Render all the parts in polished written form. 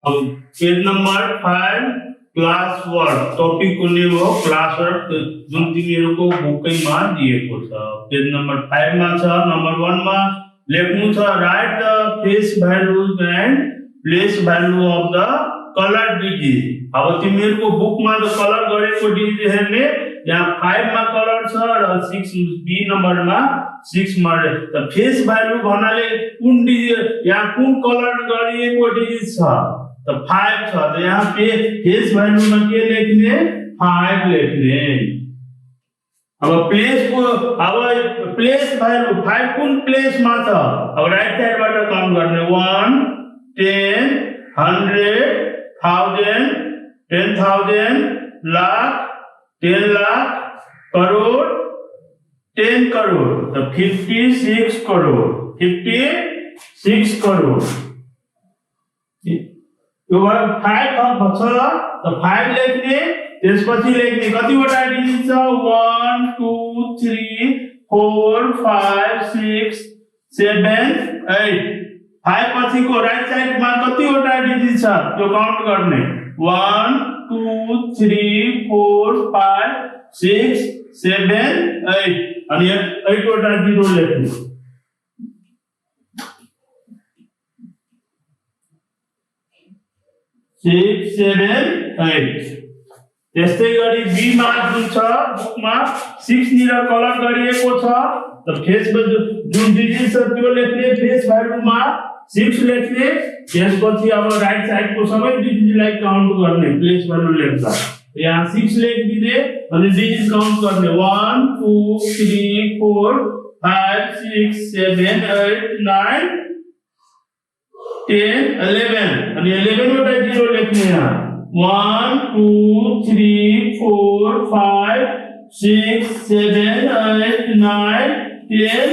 अब page number 5 class work topic को लेवो क्लास वर्क जुन तिमीहरुको बुकै मा दिएको छ पेज नंबर 5 मा छ नंबर 1 मा लेख्नु छ right the face values and place value of the colour digit. अब तिमीहरुको बुकमा त कलर गरेको डिजिट हेर्ने यहाँ 5 मा कलर छ र 6 बी नम्बरमा 6 मा त फेस भ्यालु भन्नाले कुन डिजिट यहाँ कुन कलर गरिएको डिजिट छ त 5 छ त यहाँ फेस भ्यालुमा के लेख्ने 5 लेख्ने। अब प्लेस भ्यालु 5 कुन प्लेस मा छ अब राइट साइड बाट काउन्ट गर्ने 1 10 100 1000 10,000 लाख 10 लाख करोड़ 10 करोड़ तो 56 करोड़ 56 करोड़ यो 5 छ त 5 लेख्ने त्यसपछि लेख्ने कतिवटा डिजिट छ 1 2 3 4 5 6 7 8 5 पछिको राइट साइड मा कतिवटा डिजिट छ त्यो काउन्ट गर्ने 1 2 3 4 5 6 7 8 अनि 8 वटा 0 लेख्नु 6 7 8 त्यस्तै गरी बी मा जुन छ बुकमा 6 निर कलर गरिएको छ त फेस जुन डिजिट छ त्यो लेख्ने फेस भ्यालुमा 6 लेख्ने त्यसपछि अब राइट साइड को सबै डिजिटलाई काउन्ट गर्ने प्लेस भ्यालु लेख्दा यहाँ 6 लेखिदिने अनि डिजिट काउन्ट गर्ने 1 2 3 4 5 6 7 8 9 10 11 अनि 11 वटा 0 लेख्ने यहाँ 1 2 3 4 5 6 7 8 9 10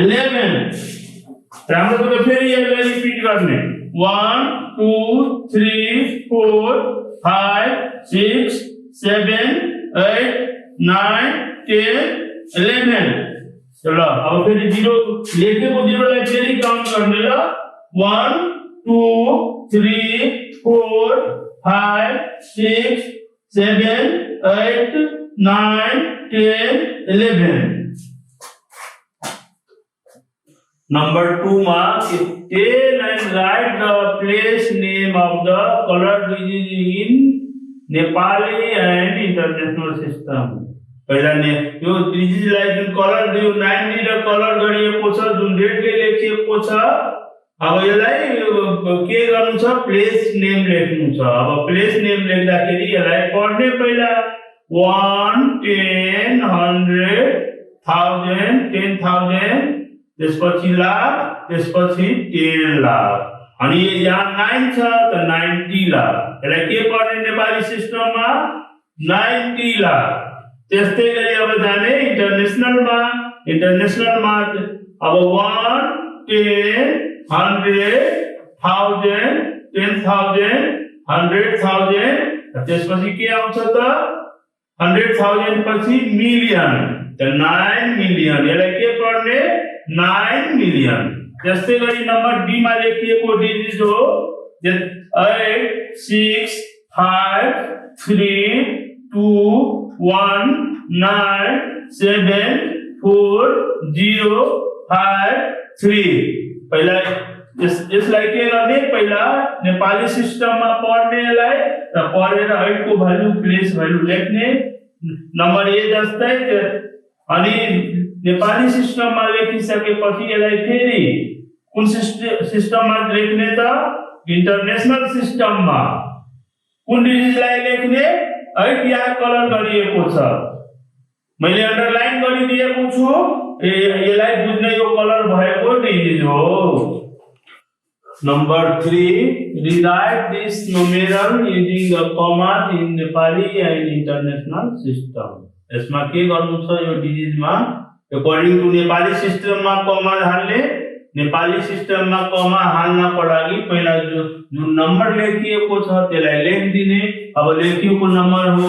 11 राम्रो त फेरि यसलाई रिपिट गर्ने 1 2 3 4 5 6 7 8 9 10 11 चलो अब फेरि 0 लेखेको 0 लाई फेरि काउन्ट गर्ने ल 1 2 3 4 5 6 7 8 9 10 11 Number 2 ma tell and write the place name of the color digit in Nepali and international system. पहिला ने यो डिजिट लाई जुन कलर दियो 9 नि र कलर गरिएको छ जुन रेडले लेखिएको छ अब यसलाई के गर्नु छ प्लेस नेम लेख्नु छ। अब प्लेस नेम लेख्दाखेरि यसलाई पढ्ने पहिला 1 10 100 1000 10,000 त्यसपछि लाख त्यसपछि 10 लाख अनि यहाँ 9 छ त 90 लाख यसलाई के गर्ने नेपाली सिस्टममा 90 लाख। त्यस्तै गरी अब जाने इन्टरनेशनलमा अब 1 10 100 1000 10,000 100,000 त्यसपछि के आउँछ त 100,000 पछि मिलियन त 9 मिलियन यसलाई के गर्ने 9 मिलियन। त्यस्तै गरी नम्बर बी मा लेखिएको डिजिट हो 8 6 5 3 2 1 9 7 4 0 5 3 पहिला यसलाई के गर्ने पहिला नेपाली सिस्टममा पढ्ने यसलाई र पढेर 8 को भ्यालु प्लेस भ्यालु लेख्ने नम्बर ए जस्तै अनि नेपाली सिस्टममा लेखिसकेपछि यसलाई फेरि कुन सिस्टममा लेख्ने त इन्टरनेशनल सिस्टममा कुन डिजिटलाई लेख्ने 8 यहाँ कलर गरिएको छ मैले अन्डरलाइन गरिदिएको छु यसलाई बुझ्ने यो कलर भएको डिजिट हो। Number 3 rewrite this numeral using a comma in Nepali and international system. यसमा के गर्नु छ यो डिजिटमा अकॉर्डिंग टु नेपाली सिस्टममा कमा हाल्ने नेपाली सिस्टममा कमा हाल्नको लागि पहिला जुन नम्बर लेखिएको छ त्यसलाई लेखिदिने। अब लेखिएको नम्बर हो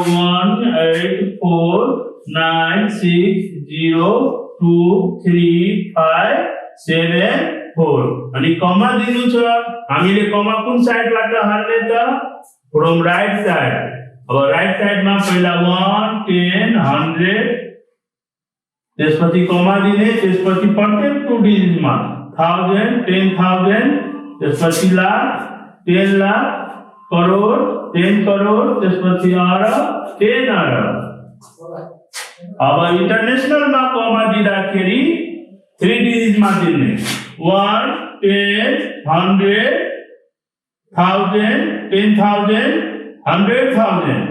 18496023577 4 अनि कमा दिनु छ हामीले कमा कुन साइडबाट हाल्ने त फ्रम राइट साइड अब राइट साइडमा पहिला 1 10 100 त्यसपछि कमा दिने त्यसपछि प्रत्येक 2 डिजिटमा 1000 10000 त्यसपछि लाख 10 लाख करोड 10 करोड त्यसपछि अरब 10 अरब अब इंटरनेशनल मा कमा दिँदाखेरि 3 डिजिट मा दिने 1 10 100 1000 10000 100,000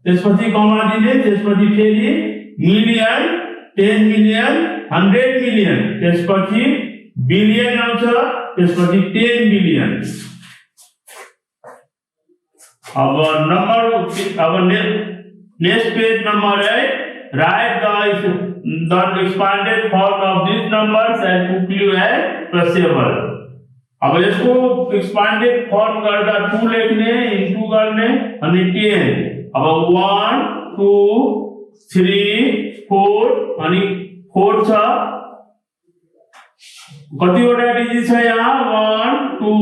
त्यसपछि कमा दिने त्यसपछि फेरि मिलियन 10 मिलियन 100 मिलियन त्यसपछि बिलियन आउँछ त्यसपछि 10 बिलियन अब नंबर अब next page number 8 write the expanded form of these numbers and put you as possible अब इसको एक्सपांडेड फॉर्म करदा 2 लेखने इनटू करने अनि 10 अब 1 2 3 4 अनि 4 छ कति वटा डिजिट छ यहाँ 1 2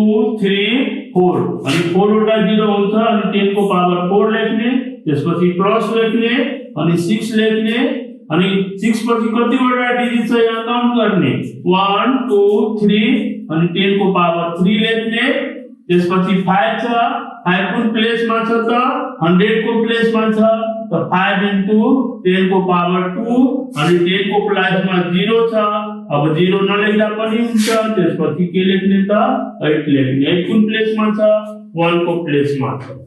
3 4 अनि 4 वटा 0 हुन्छ अनि 10 को पावर 4 लेख्ने त्यसपछि प्लस लेख्ने अनि 6 लेख्ने अनि 6 पछि कति वटा डिजिट छ यहाँ काउन्ट गर्ने 1 2 3 अनि 10 को पावर 3 लेख्ने त्यसपछि 5 छ 5 कुन प्लेसमा छ त 100 को प्लेसमा छ त 5 into 10 को पावर 2 अनि 10 को प्लेसमा 0 छ अब 0 नलेख्दा पनि हुन्छ त्यसपछि के लेख्ने त 8 लेख्ने 8 कुन प्लेसमा छ 1 को प्लेसमा छ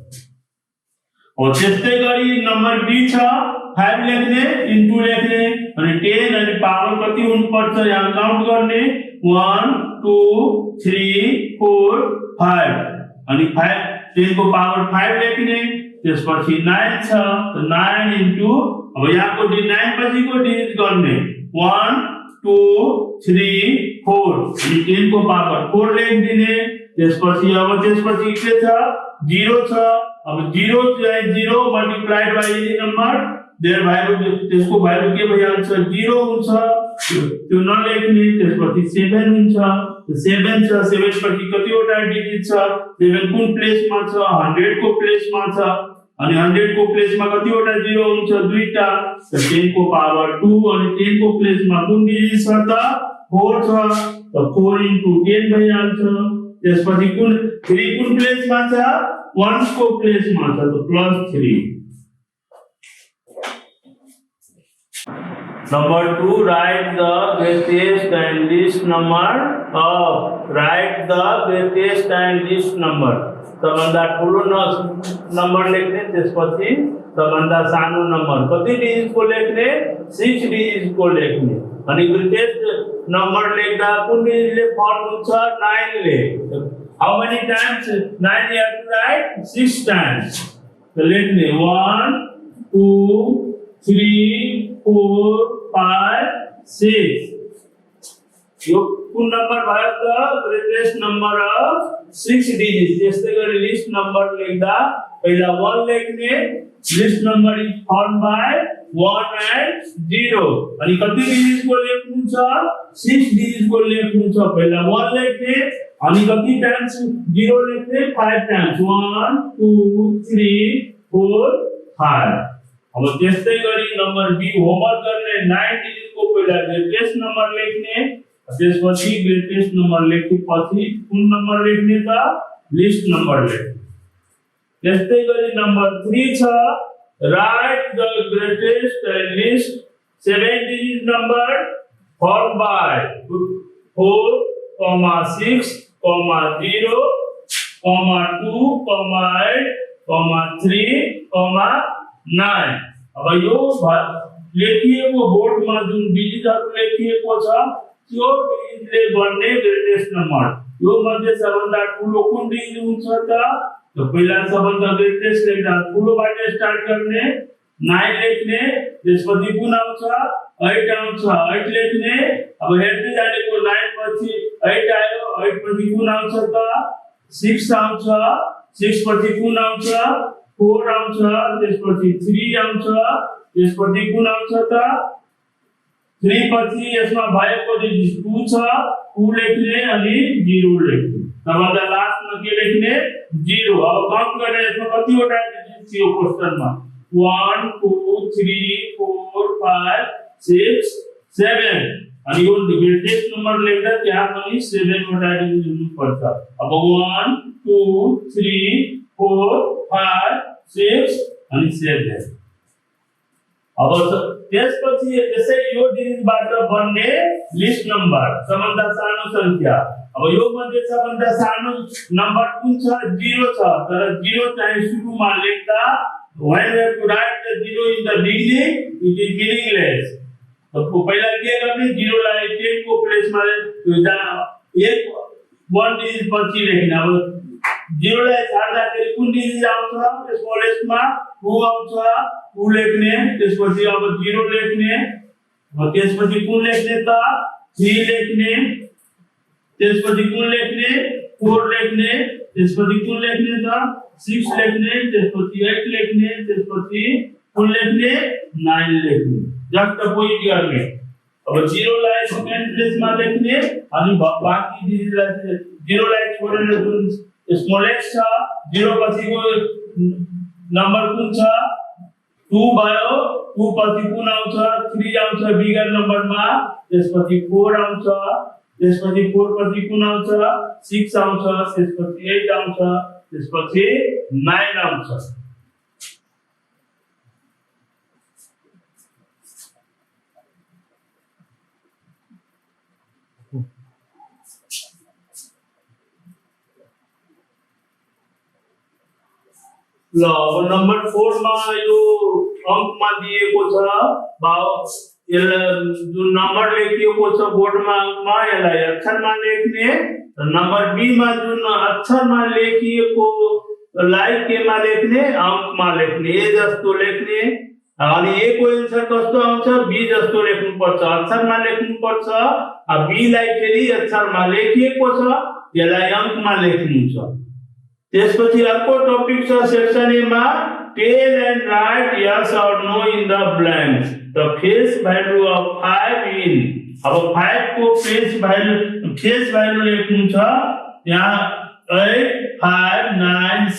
और त्यस्तै गरी नम्बर बी छ 5 लेख्ने इन्टु लेख्ने अनि 10 अनि पावर कति हुनु पर्छ यहाँ काउन्ट गर्ने 1 2 3 4 5 अनि 5 10 को पावर 5 लेख्ने त्यसपछि 9 छ त 9 इन्टु अब यहाँको 9 पछिको डिजिट गर्ने 1 2 3 4 अनि 10 को पावर 4 लेखिदिने त्यसपछि अब त्यसपछि के छ 0 छ अब 0 चाहिँ 0 multiplied by any number there value त्यसको भ्यालु के भइहाल्छ 0 हुन्छ त्यो नलेख्ने त्यसपछि 7 हुन्छ 7 छ 7 पछि कतिवटा डिजिट छ 7 कुन प्लेसमा छ 100 को प्लेसमा छ अनि 100 को प्लेसमा कतिवटा 0 हुन्छ दुईटा त 10 को पावर 2 अनि 10 को प्लेसमा कुन डिजिट छ त 4 छ त 4 into 10 भइहाल्छ त्यसपछि कुन 3 कुन प्लेसमा छ 1 को प्लेसमा छ त +3 Number 2 write the greatest and least number of write the greatest and least number सबभन्दा ठुलो नम्बर लेख्ने त्यसपछि सबभन्दा सानो नम्बर कति डिजिट को लेख्ने 6 डिजिट को लेख्ने अनि ग्रेटेस्ट नम्बर लेख्दा कुन डिजिटले फर्म हुन्छ 9 ले how many times 9 you have to write 6 times तो लेख्ने 1 2 3 4 5 6 यो कुन नम्बर भयो त ग्रेटेस्ट नम्बर अफ 6 डिजिट त्यस्तै गरी लिस्ट नम्बर लेख्दा पहिला 1 लेख्ने least number is form by 1 and 0 अनि कति डिजिट को लेख्नु छ 6 डिजिट को लेख्नु छ पहिला 1 लेख्ने अनि कति टाइम्स 0 लेख्ने 5 टाइम्स 1 2 3 4 5 अब त्यस्तै गरी नम्बर बी होमवर्क गर्ने 9 डिजिट को पहिला ग्रेटेस्ट नम्बर लेख्ने त्यसपछि ग्रेटेस्ट नम्बर लेखेपछि कुन नम्बर लेख्ने त लिस्ट नम्बर लेख्ने त्यस्तै गरी नम्बर 3 छ right the greatest and least 7 digit number form by 4 6 0 2 8 3 9 अब यो लेखिएको बोर्डमा जुन डिजिटहरु लेखिएको छ त्यो डिजिटले बन्ने ग्रेटेस्ट नम्बर यो मध्ये सबभन्दा ठुलो कुन डिजिट हुन्छ त पहिला सबभन्दा ग्रेटेस्ट लेख्दा ठुलोबाट स्टार्ट गर्ने 9 लेख्ने त्यसपछि कुन आउँछ 8 आउँछ 8 लेख्ने अब हेर्दै जानेको 9 पछि 8 आयो 8 पछि कुन आउँछ त 6 आउँछ 6 पछि कुन आउँछ 4 आउँछ त्यसपछि 3 आउँछ त्यसपछि कुन आउँछ त 3 पछि यसमा भएको डिजिट 2 छ 2 लेख्ने अनि 0 लेख्ने सबभन्दा लास्टमा के लेख्ने 0 अब काउन्ट गर्ने यसमा कतिवटा डिजिट थियो क्वेशनमा 1 2 3 4 5 6 7 अनि यो टेक्स्ट नम्बर लेख्दा त्यहाँ पनि 7 वटा डिजिट हुनु पर्छ अब 1 2 3 4 5 6 अनि 7 अब त्यसपछि यसै यो डिजिटबाट बन्ने लिस्ट नम्बर सबभन्दा सानो संख्या अब यो मध्ये सबभन्दा सानो नम्बर कुन छ 0 छ तर 0 चाहिँ सुरुमा लेख्दा when you have to write the 0 in the beginning it is meaningless तो पहिला के गर्ने 0 लाई 10 को प्लेसमा एक 1 डिजिट पछि लेख्ने अब 0 लाई छाड्दाखेरि कुन डिजिट आउँछ स्मलेस्टमा 2 आउँछ 2 लेख्ने त्यसपछि अब 0 लेख्ने अब त्यसपछि कुन लेख्ने त 3 लेख्ने त्यसपछि कुन लेख्ने 4 लेख्ने त्यसपछि कुन लेख्ने त 6 लेख्ने त्यसपछि 8 लेख्ने त्यसपछि कुन लेख्ने 9 लेख्ने जस्ट पोइन्ट गर्ने अब 0 लाई सेकेन्ड प्लेसमा लेख्ने अनि बाँकी डिजिटलाई 0 लाई छोडेर जुन स्मलेस्ट छ 0 पछिको नम्बर कुन छ 2 भयो 2 पछि कुन आउँछ 3 आउँछ बिगर नम्बरमा त्यसपछि 4 आउँछ त्यसपछि 4 पछि कुन आउँछ 6 आउँछ त्यसपछि 8 आउँछ त्यसपछि 9 आउँछ ल अब नम्बर 4 मा यो अंकमा दिएको छ भाव यसलाई जुन नम्बर लेखिएको छ बोर्डमा अंकमा यसलाई अक्षरमा लेख्ने र नम्बर बी मा जुन अक्षरमा लेखिएको लाई केमा लेख्ने अंकमा लेख्ने ए जस्तो लेख्ने अनि ए को आन्सर कस्तो आउँछ बी जस्तो लेख्नु पर्छ अक्षरमा लेख्नु पर्छ बी लाई फेरि अक्षरमा लेखिएको छ यसलाई अंकमा लेख्नु छ त्यसपछि अर्को टपिक छ सेक्सन ए मा टेल एन्ड राइट यस और no in the blanks the face value of 5 in अब 5 को फेस भ्यालु लेख्नु छ यहाँ 8 5 9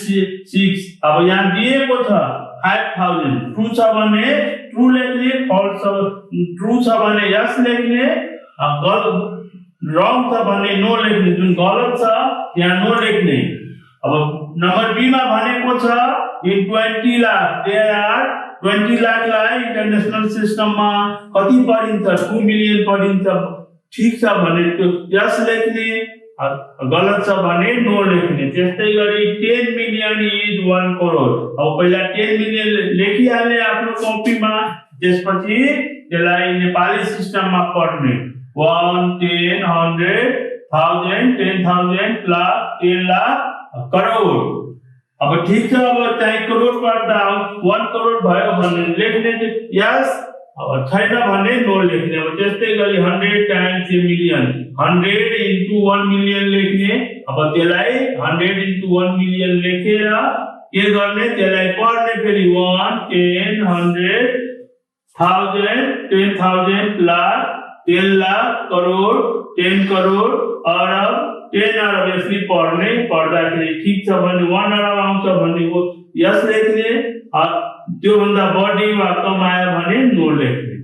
6 अब यहाँ दिएको छ 5000 ट्रू छ भने ट्रू लेख्ने फल्स ट्रू छ भने यस लेख्ने रङ छ भने नो लेख्ने जुन गलत छ यहाँ नो लेख्ने अब नम्बर बी मा भनेको छ इन 20 लाख देयर आर 20 लाखलाई इन्टरनेशनल सिस्टममा कति पढिन्छ 2 मिलियन पढिन्छ ठीक छ भने त्यो यस लेख्ने गलत छ भने नो लेख्ने त्यस्तै गरी 10 मिलियन इज 1 करोड अब पहिला 10 मिलियन लेखिहाल्ने आफ्नो कपीमा त्यसपछि त्यसलाई नेपाली सिस्टममा पढ्ने 1 10 100 1000 10000 लाख 10 लाख करोड़ अब ठीक छ अब चाहिँ करोड पढ्दा 1 करोड भयो भने लेख्ने यस अब छैन भने नो लेख्ने अब त्यस्तै गरी 100 times a million 100 into 1 million लेख्ने अब त्यसलाई 100 into 1 मिलियन लेखेर के गर्ने त्यसलाई पढ्ने फेरि 1 10 100 1000 10000 लाख 10 लाख करोड 10 करोड अरब 10 अरब यसरी पढ्ने पढ्दाखेरि ठीक छ भने 1 अरब आउँछ भने वो यस लेख्ने त्यो भन्दा बढी वा कम आयो भने नो लेख्ने